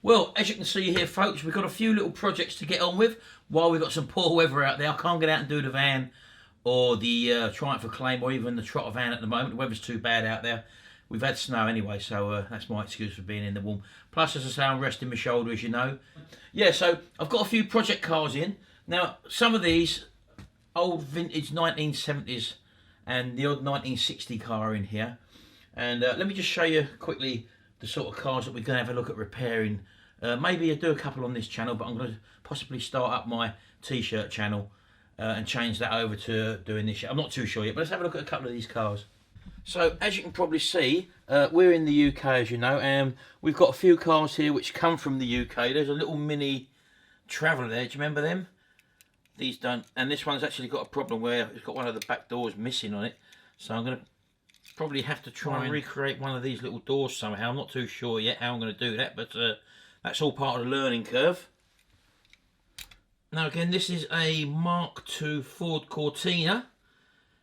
Well, as you can see here, folks, we've got a few little projects to get on with while we've got some poor weather out there. I can't get out and do the van or the Triumph Acclaim or even the Trotter van at the moment. The weather's too bad out there. We've had snow anyway, so that's my excuse for being in the warm. Plus, as I say, I'm resting my shoulder, as you know. Yeah, so I've got a few project cars in. Now, some of these old vintage 1970s and the odd 1960 car in here. And let me just show you quickly the sort of cars that we're going to have a look at repairing. Maybe I'll do a couple on this channel, but I'm going to possibly start up my t-shirt channel and change that over to doing this. I'm not too sure yet, but let's have a look at a couple of these cars. So as you can probably see, we're in the UK, as you know, and we've got a few cars here which come from the UK. There's a little mini Traveller there. Do you remember them? These don't, and this one's actually got a problem where it's got one of the back doors missing on it. So I'm going to probably have to try and recreate one of these little doors somehow. I'm not too sure yet how I'm going to do that, but that's all part of the learning curve. Now again, this is a Mark II Ford Cortina,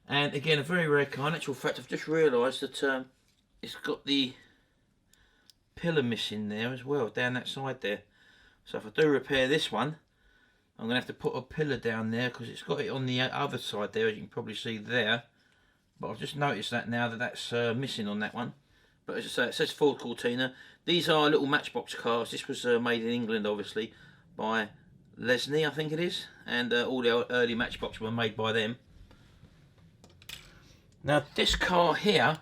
and again a very rare car. In actual fact, I've just realised that it's got the pillar missing there as well, down that side there. So if I do repair this one, I'm going to have to put a pillar down there because it's got it on the other side there, as you can probably see there. But I've just noticed that now that that's missing on that one. But as I say, it says Ford Cortina. These are little Matchbox cars. This was made in England, obviously, by Lesney, I think it is. And all the early Matchbox were made by them. Now, this car here,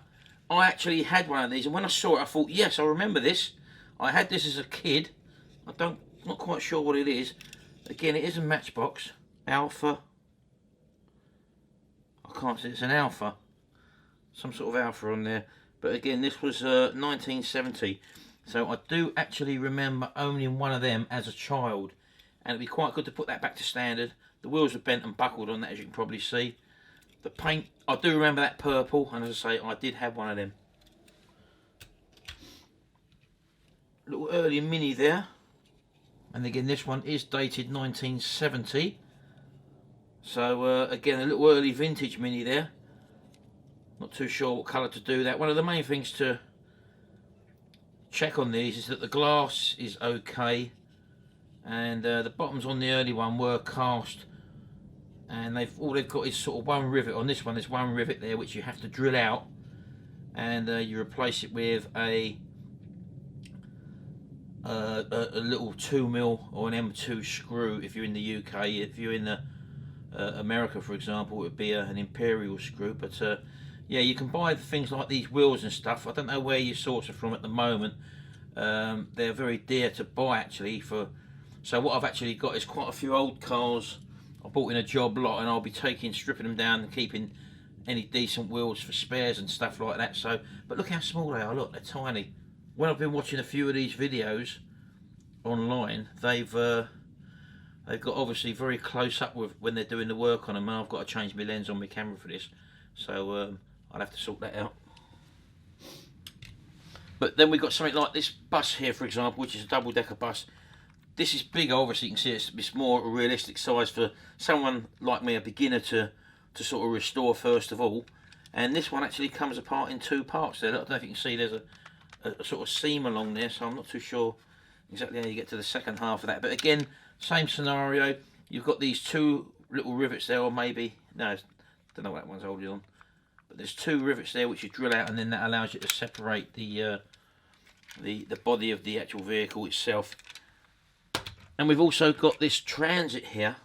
I actually had one of these. And when I saw it, I thought, yes, I remember this. I had this as a kid. Not quite sure what it is. Again, it is a Matchbox. Alpha. I can't see, it's an Alpha. Some sort of Alpha on there. But again, this was 1970. So I do actually remember owning one of them as a child. And it'd be quite good to put that back to standard. The wheels are bent and buckled on that, as you can probably see. The paint, I do remember that purple. And as I say, I did have one of them. Little early Mini there. And again, this one is dated 1970. So again, a little early vintage Mini there. Not too sure what colour to do that. One of the main things to check on these is that the glass is okay, and the bottoms on the early one were cast, and all they've got is sort of one rivet. On this one, there's one rivet there which you have to drill out, and you replace it with a little 2mm or an M2 screw if you're in the UK. If you're in the America, for example, it would be an Imperial screw. But yeah, you can buy things like these wheels and stuff. I don't know where you source it from at the moment. They're very dear to buy actually. So what I've actually got is quite a few old cars I bought in a job lot, and I'll be stripping them down and keeping any decent wheels for spares and stuff like that. So, but look how small they are. Look, they're tiny. When I've been watching a few of these videos online, they've got obviously very close up with when they're doing the work on them, and I've got to change my lens on my camera for this, so I'll have to sort that out. But then we've got something like this bus here, for example, which is a double-decker bus. This is big, obviously you can see it's more a realistic size for someone like me, a beginner, to sort of restore first of all. And this one actually comes apart in two parts there. I don't know if you can see there's a sort of seam along there, so I'm not too sure exactly how you get to the second half of that. But again, same scenario. You've got these two little rivets there, or maybe, no, I don't know what that one's holding on, but there's two rivets there which you drill out, and then that allows you to separate the body of the actual vehicle itself. And we've also got this transit here,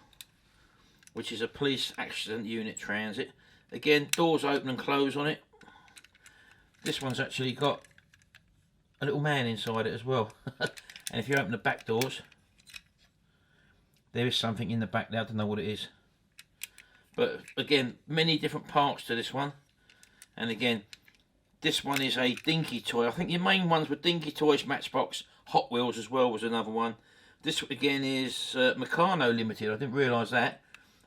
which is a police accident unit transit. Again, doors open and close on it. This one's actually got a little man inside it as well. And if you open the back doors, there is something in the back there. I don't know what it is. But again, many different parts to this one. And again, this one is a Dinky toy. I think your main ones were Dinky Toys, Matchbox, Hot Wheels as well was another one. This again is Meccano Limited. I didn't realise that.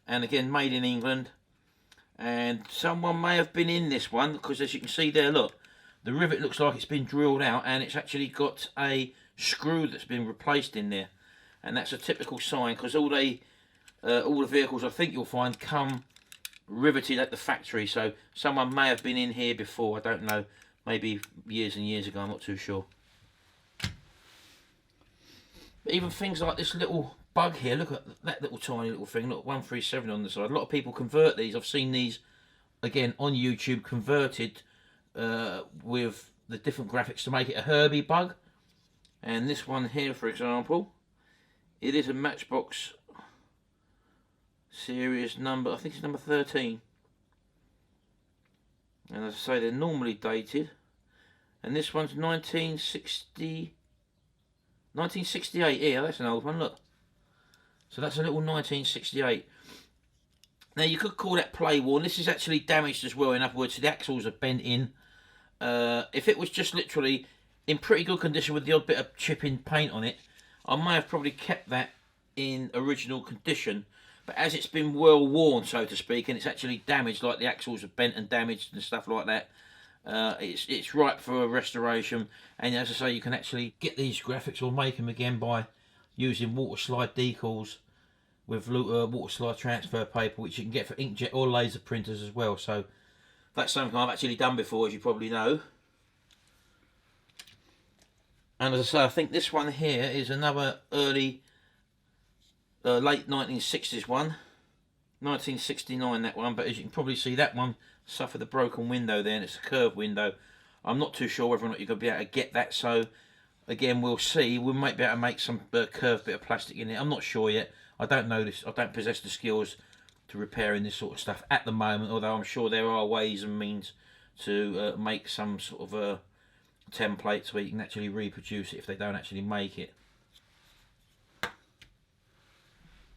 And again, made in England. And someone may have been in this one, because as you can see there, look, the rivet looks like it's been drilled out, and it's actually got a screw that's been replaced in there. And that's a typical sign, because all the vehicles I think you'll find come riveted at the factory. So someone may have been in here before. I don't know, maybe years and years ago. I'm not too sure. But even things like this little bug here, look at that little tiny little thing, look, 137 on the side. A lot of people convert these. I've seen these, again, on YouTube, converted with the different graphics to make it a Herbie bug. And this one here, for example, it is a Matchbox series number, I think it's number 13. And as I say, they're normally dated. And this one's 1968. Yeah, that's an old one, look. So that's a little 1968. Now, you could call that play worn. This is actually damaged as well. In other words, the axles are bent in. If it was just literally in pretty good condition with the odd bit of chipping paint on it, I may have probably kept that in original condition. But as it's been well worn, so to speak, and it's actually damaged, like the axles are bent and damaged and stuff like that, it's ripe for a restoration. And as I say, you can actually get these graphics or make them again by using water slide decals with water slide transfer paper, which you can get for inkjet or laser printers as well. So that's something I've actually done before, as you probably know. And as I say, I think this one here is another early, late 1960s one. 1969 that one, but as you can probably see, that one suffered a broken window there, and it's a curved window. I'm not too sure whether or not you're going to be able to get that, so again, we'll see. We might be able to make some curved bit of plastic in it. I'm not sure yet. I don't know this. I don't possess the skills to repairing this sort of stuff at the moment, although I'm sure there are ways and means to make some sort of a template where you can actually reproduce it if they don't actually make it.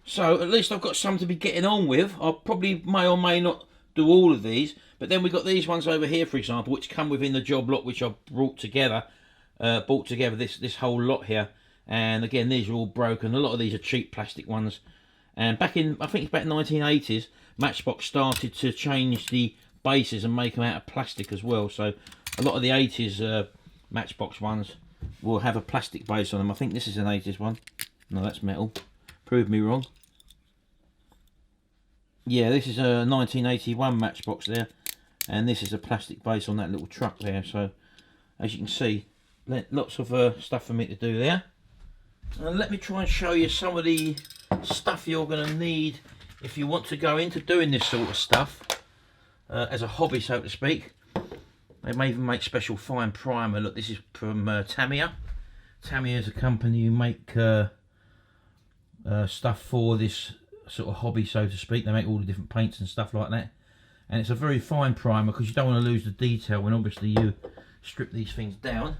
So at least I've got some to be getting on with. I probably may or may not do all of these, but then we've got these ones over here, for example, which come within the job lot, which I've brought together this whole lot here. And again, these are all broken. A lot of these are cheap plastic ones. And back in, I think it's back in the 1980s, Matchbox started to change the bases and make them out of plastic as well. So a lot of the 80s Matchbox ones will have a plastic base on them. I think this is an 80s one. No, that's metal. Prove me wrong. Yeah, this is a 1981 Matchbox there, and this is a plastic base on that little truck there. So as you can see, lots of stuff for me to do there. And let me try and show you some of the stuff you're going to need if you want to go into doing this sort of stuff as a hobby, so to speak. They may even make special fine primer. Look, this is from Tamiya. Tamiya is a company who make stuff for this sort of hobby, so to speak. They make all the different paints and stuff like that, and it's a very fine primer because you don't want to lose the detail when obviously you strip these things down.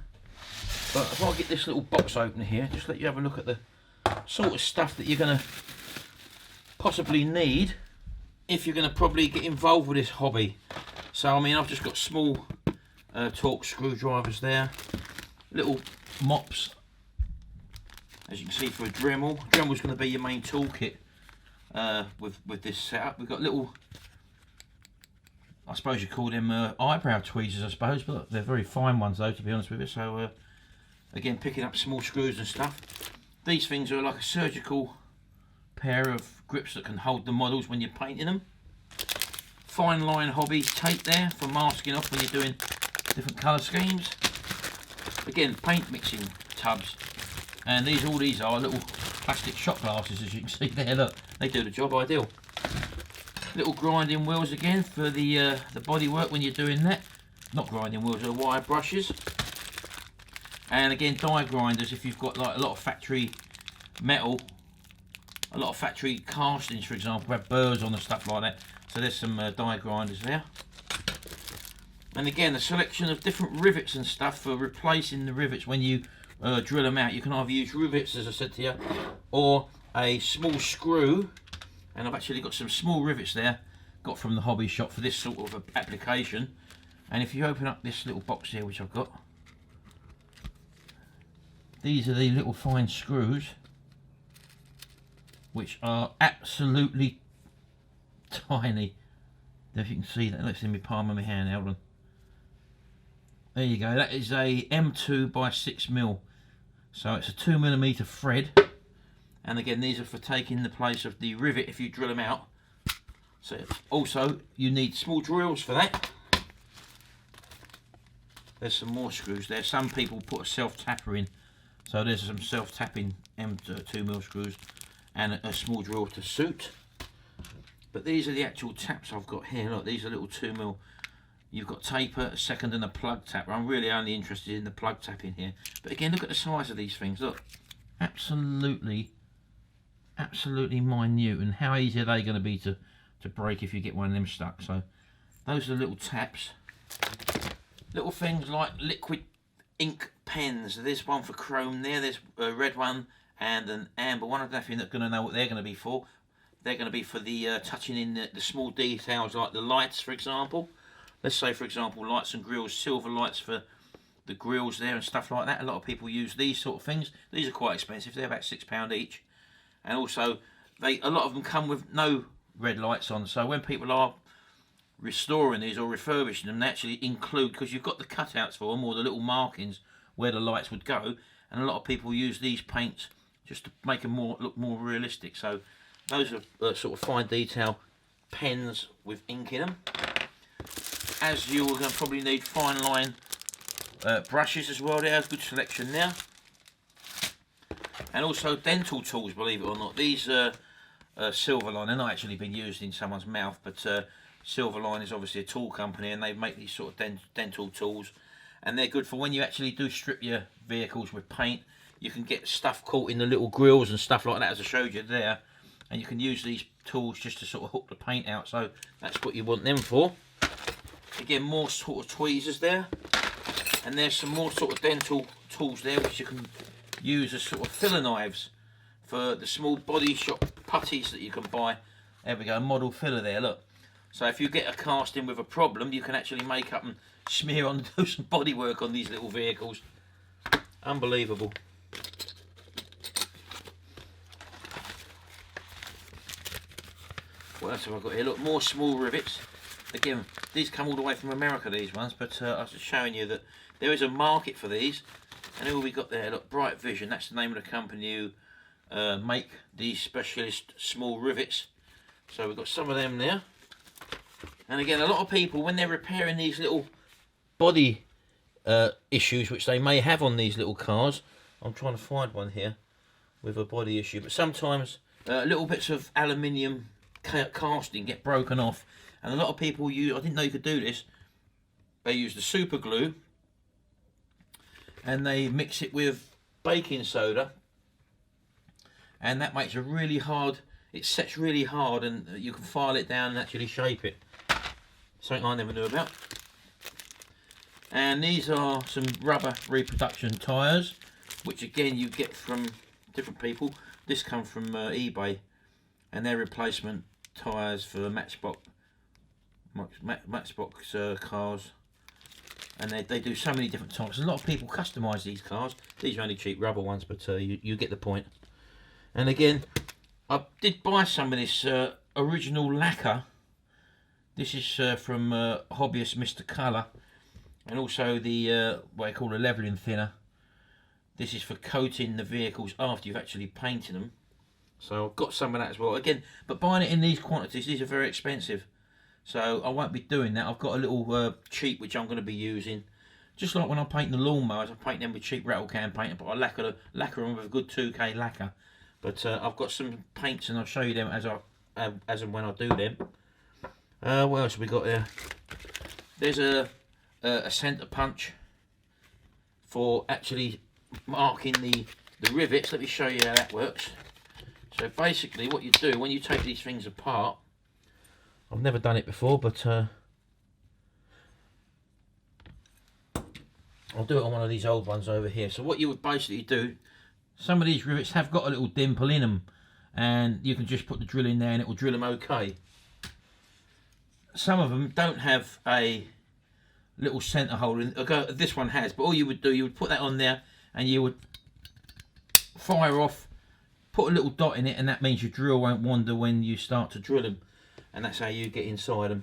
But if I get this little box open here, just let you have a look at the sort of stuff that you're going to possibly need if you're going to probably get involved with this hobby. So I mean, I've just got small Torx screwdrivers there, little mops, as you can see, for a Dremel. Dremel's going to be your main toolkit with this setup. We've got little, I suppose you call them eyebrow tweezers, I suppose, but they're very fine ones though, to be honest with you. So again, picking up small screws and stuff. These things are like a surgical pair of grips that can hold the models when you're painting them. Fine line hobby tape there for masking off when you're doing different colour schemes. Again, paint mixing tubs. And all these are little plastic shot glasses, as you can see there. Look, they do the job ideal. Little grinding wheels again for the body work when you're doing that. Not grinding wheels, they're wire brushes. And again, die grinders if you've got like a lot of factory metal, a lot of factory castings, for example, have burrs on and stuff like that. So there's some die grinders there. And again, a selection of different rivets and stuff for replacing the rivets when you drill them out. You can either use rivets, as I said to you, or a small screw. And I've actually got some small rivets there, got from the hobby shop for this sort of application. And if you open up this little box here, which I've got, these are the little fine screws, which are absolutely tiny. If you can see that, let's see me palm of my hand, hold on. There you go, that is a M2 by 6mm. So it's a 2mm thread. And again, these are for taking the place of the rivet if you drill them out. So also, you need small drills for that. There's some more screws there. Some people put a self-tapper in. So there's some self-tapping M2mm screws and a small drill to suit. But these are the actual taps I've got here. Look, these are little 2mm. You've got taper, a second and a plug tap. I'm really only interested in the plug tap in here. But again, look at the size of these things. Look, absolutely minute. And how easy are they going to be to break if you get one of them stuck? So those are the little taps. Little things like liquid ink pens. There's one for chrome there. There's a red one and an amber one. I don't know if you're not going to know what they're going to be for. They're going to be for the touching in the small details, like the lights, for example. Let's say, for example, lights and grills, silver lights for the grills there and stuff like that. A lot of people use these sort of things. These are quite expensive. They're about £6 each. And also, a lot of them come with no red lights on. So when people are restoring these or refurbishing them, they actually include, because you've got the cutouts for them or the little markings where the lights would go. And a lot of people use these paints just to make them look more realistic. So those are sort of fine detail pens with ink in them. As you're going to probably need fine line brushes as well. There's a good selection there. And also dental tools, believe it or not. These are Silverline. They're not actually been used in someone's mouth, but Silverline is obviously a tool company, and they make these sort of dental tools. And they're good for when you actually do strip your vehicles with paint. You can get stuff caught in the little grills and stuff like that, as I showed you there. And you can use these tools just to sort of hook the paint out. So that's what you want them for. Again, more sort of tweezers there. And there's some more sort of dental tools there, which you can use as sort of filler knives for the small body shop putties that you can buy. There we go, model filler there, look. So if you get a casting with a problem, you can actually make up and smear on, do some body work on these little vehicles. Unbelievable. What else have I got here? Look, more small rivets. Again, these come all the way from America, these ones, but I was just showing you that there is a market for these. And who we got there? Look, Bright Vision, that's the name of the company who make these specialist small rivets. So we've got some of them there. And again, a lot of people, when they're repairing these little body issues which they may have on these little cars, I'm trying to find one here with a body issue, but sometimes little bits of aluminium casting get broken off, and a lot of people use, I didn't know you could do this, they use the super glue and they mix it with baking soda, and that makes a really hard, it sets really hard, and you can file it down and actually shape it. Something I never knew about. And these are some rubber reproduction tyres, which again you get from different people. This comes from eBay, and they're replacement tyres for Matchbox cars. And they do so many different types. A lot of people customise these cars. These are only cheap rubber ones, but you get the point. And again, I did buy some of this original lacquer. This is from Hobbyist Mr. Colour, and also the what I call a levelling thinner. This is for coating the vehicles after you've actually painted them. So I've got some of that as well. Again, but buying it in these quantities, these are very expensive. So I won't be doing that. I've got a little cheap which I'm going to be using. Just like when I paint the lawnmowers, I paint them with cheap rattle can paint, but I lacquer them with a good 2K lacquer. But I've got some paints, and I'll show you them as and when I do them. What else have we got there? There's a centre punch for actually marking the rivets. Let me show you how that works. So basically what you do when you take these things apart, I've never done it before, but I'll do it on one of these old ones over here. So what you would basically do, some of these rivets have got a little dimple in them, and you can just put the drill in there and it will drill them okay. Some of them don't have a little centre hole in. This one has, but all you would do, you would put that on there and you would fire off, put a little dot in it, and that means your drill won't wander when you start to drill them, and that's how you get inside them.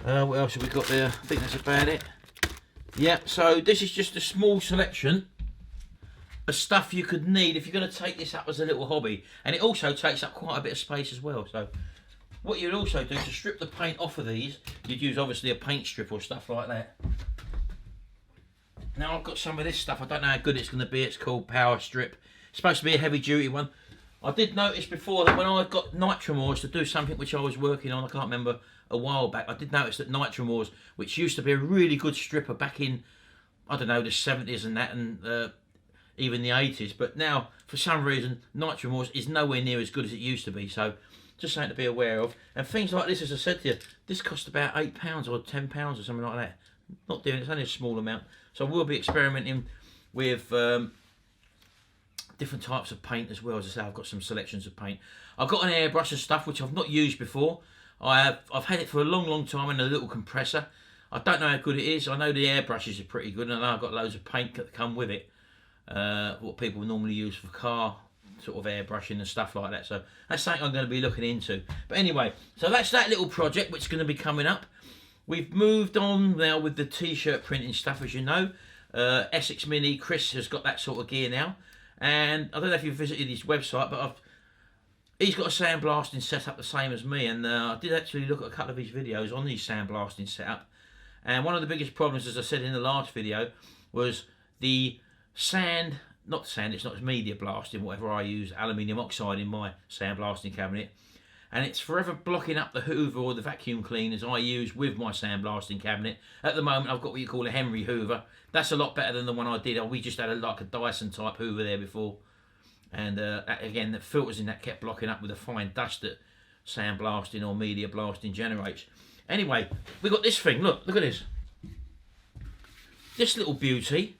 What else have we got there? I think that's about it. Yeah, so this is just a small selection of stuff you could need if you're going to take this up as a little hobby, and it also takes up quite a bit of space as well. So what you'd also do to strip the paint off of these, you'd use obviously a paint strip or stuff like that. Now I've got some of this stuff. I don't know how good it's going to be. It's called Power Strip. It's supposed to be a heavy duty one. I did notice before that when I got Nitromores to do something which I was working on, I can't remember, a while back, I did notice that Nitromores, which used to be a really good stripper back in, I don't know, the 70s and that, and even the 80s, but now for some reason Nitromores is nowhere near as good as it used to be. So just something to be aware of. And things like this, as I said to you, this cost about £8 or £10 or something like that. Not doing it, it's only a small amount. So we'll be experimenting with different types of paint as well. As I say, I've got some selections of paint. I've got an airbrush and stuff which I've not used before. I've had it for a long time in a little compressor. I don't know how good it is. I know the airbrushes are pretty good, and I know I've got loads of paint that come with it. What people normally use for car sort of airbrushing and stuff like that. So that's something I'm going to be looking into. But anyway, so that's that little project which is going to be coming up. We've moved on now with the t-shirt printing stuff, as you know. Essex Mini, Chris has got that sort of gear now. And I don't know if you've visited his website, but he's got a sandblasting setup the same as me. And I did actually look at a couple of his videos on his sandblasting setup. And one of the biggest problems, as I said in the last video, was the sand, not sand, it's not media blasting, whatever I use, aluminium oxide in my sandblasting cabinet. And it's forever blocking up the Hoover or the vacuum cleaners I use with my sandblasting cabinet. At the moment, I've got what you call a Henry Hoover. That's a lot better than the one I did. We just had like a Dyson type Hoover there before. And again, the filters in that kept blocking up with the fine dust that sandblasting or media blasting generates. Anyway, we got this thing. Look at this. This little beauty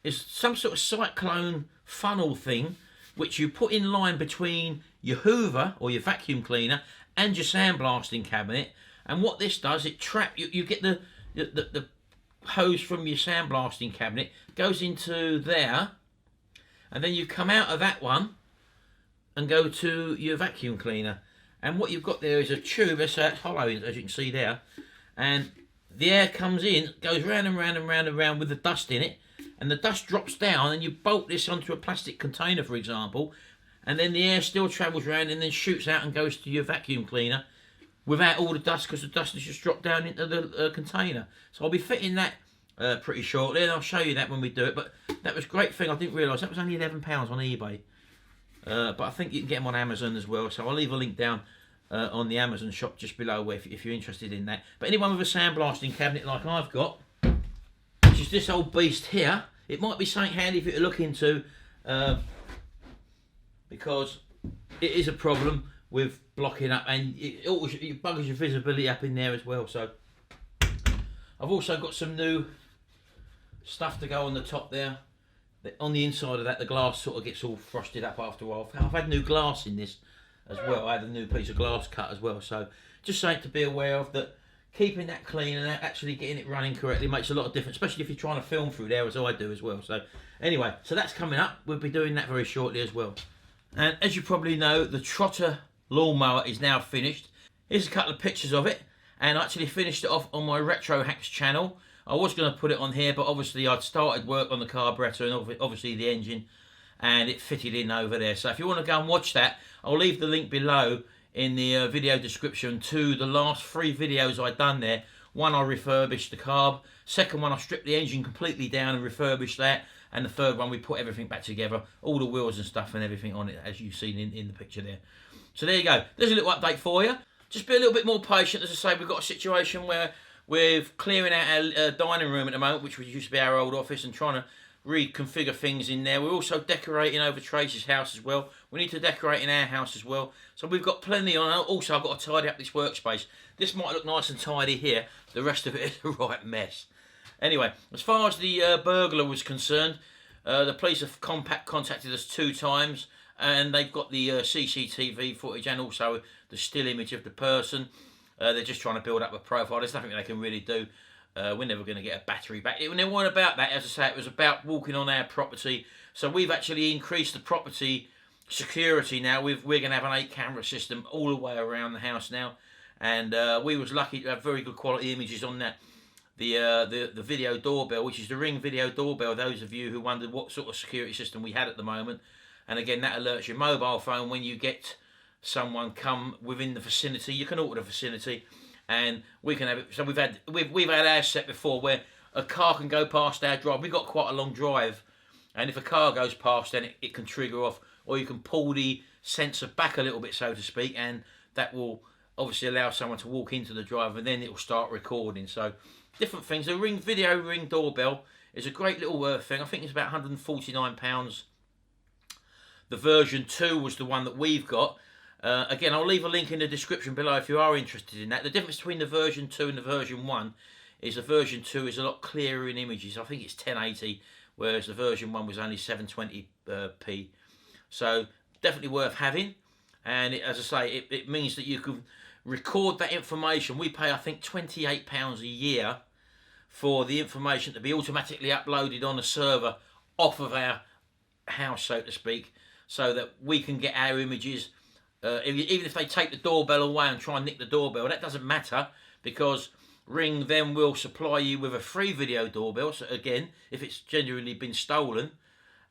is some sort of cyclone funnel thing which you put in line between your Hoover or your vacuum cleaner and your sandblasting cabinet. And what this does, it you get the hose from your sandblasting cabinet, goes into there, and then you come out of that one and go to your vacuum cleaner. And what you've got there is a tube, it's hollow, as you can see there, and the air comes in, goes round and round and round and round with the dust in it, and the dust drops down, and you bolt this onto a plastic container, for example, and then the air still travels around and then shoots out and goes to your vacuum cleaner without all the dust, because the dust has just dropped down into the container. So I'll be fitting that pretty shortly, and I'll show you that when we do it. But that was a great thing. I didn't realise that was only £11 on eBay. But I think you can get them on Amazon as well. So I'll leave a link down on the Amazon shop just below if you're interested in that. But anyone with a sandblasting cabinet like I've got, which is this old beast here, it might be something handy for you to look into, because it is a problem with blocking up, and it buggers your visibility up in there as well. So I've also got some new stuff to go on the top there. On the inside of that, the glass sort of gets all frosted up after a while. I've had new glass in this as well. I had a new piece of glass cut as well. So just something to be aware of, that keeping that clean and actually getting it running correctly makes a lot of difference, especially if you're trying to film through there, as I do as well. So anyway, so that's coming up. We'll be doing that very shortly as well. And as you probably know, the Trotter lawnmower is now finished. Here's a couple of pictures of it, and I actually finished it off on my Retro Hacks channel. I was going to put it on here, but obviously I'd started work on the carburettor and obviously the engine, and it fitted in over there. So if you want to go and watch that, I'll leave the link below in the video description to the last 3 videos I've done there. One, I refurbished the carb. Second one, I stripped the engine completely down and refurbished that. And the third one, we put everything back together, all the wheels and stuff and everything on it, as you've seen in the picture there. So there you go. There's a little update for you. Just be a little bit more patient. As I say, we've got a situation where we're clearing out our dining room at the moment, which used to be our old office, and trying to reconfigure things in there. We're also decorating over Tracy's house as well. We need to decorate in our house as well. So we've got plenty on. Also, I've got to tidy up this workspace. This might look nice and tidy here. The rest of it is a right mess. Anyway, as far as the burglar was concerned, the police have contacted us 2 times, and they've got the CCTV footage and also the still image of the person. They're just trying to build up a profile. There's nothing they can really do. We're never going to get a battery back. It wasn't about that, as I say. It was about walking on our property. So we've actually increased the property security now. We're going to have an 8-camera system all the way around the house now. And we was lucky to have very good quality images on that. The video doorbell, which is the Ring video doorbell, those of you who wondered what sort of security system we had at the moment. And again, that alerts your mobile phone when you get someone come within the vicinity. You can alter the vicinity, and we can have it. So we've had our set before where a car can go past our drive. We've got quite a long drive, and if a car goes past, then it can trigger off, or you can pull the sensor back a little bit, so to speak, and that will obviously allow someone to walk into the drive, and then it will start recording. So different things. The video ring doorbell is a great little thing. I think it's about £149. The version 2 was the one that we've got. Again, I'll leave a link in the description below if you are interested in that. The difference between the version 2 and the version 1 is the version 2 is a lot clearer in images. I think it's 1080, whereas the version 1 was only 720p. So definitely worth having. And as I say, it means that you can record that information. We pay, I think, £28 a year for the information to be automatically uploaded on a server off of our house, so to speak, so that we can get our images. Even if they take the doorbell away and try and nick the doorbell, that doesn't matter, because Ring then will supply you with a free video doorbell. So again, if it's genuinely been stolen,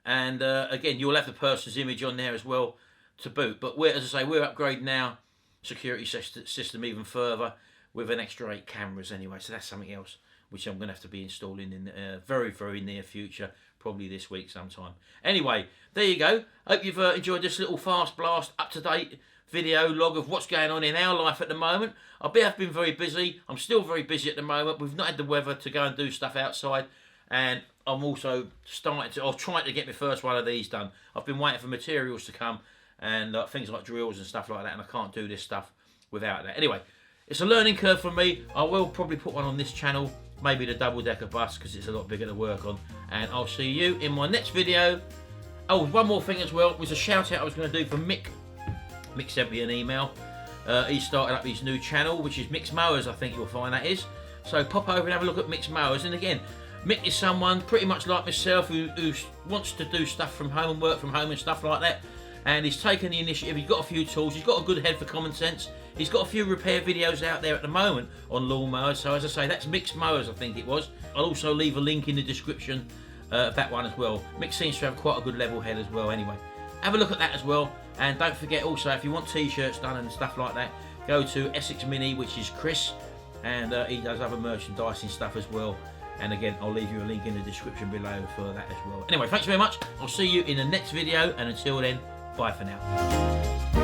and again, you'll have the person's image on there as well to boot. But as I say, we're upgrading our security system even further with an extra 8 cameras anyway. So that's something else which I'm going to have to be installing in very, very near future, probably this week sometime. Anyway, there you go. Hope you've enjoyed this little fast blast, up-to-date video log of what's going on in our life at the moment. I've been very busy. I'm still very busy at the moment. We've not had the weather to go and do stuff outside, and I'm also trying to get my first one of these done. I've been waiting for materials to come, and things like drills and stuff like that, and I can't do this stuff without that. Anyway, it's a learning curve for me. I will probably put one on this channel, maybe the double-decker bus, because it's a lot bigger to work on. And I'll see you in my next video. Oh, one more thing as well, was a shout out I was going to do for Mick. Mick sent me an email. He started up his new channel, which is Mick's Mowers, I think you'll find that is. So pop over and have a look at Mick's Mowers. And again, Mick is someone pretty much like myself who wants to do stuff from home and work from home and stuff like that. And he's taken the initiative. He's got a few tools. He's got a good head for common sense. He's got a few repair videos out there at the moment on lawnmowers. So as I say, that's Mick's Mowers, I think it was. I'll also leave a link in the description of that one as well. Mick seems to have quite a good level head as well anyway. Have a look at that as well. And don't forget also, if you want t-shirts done and stuff like that, go to Essex Mini, which is Chris. And he does other merchandising stuff as well. And again, I'll leave you a link in the description below for that as well. Anyway, thanks very much. I'll see you in the next video. And until then, bye for now.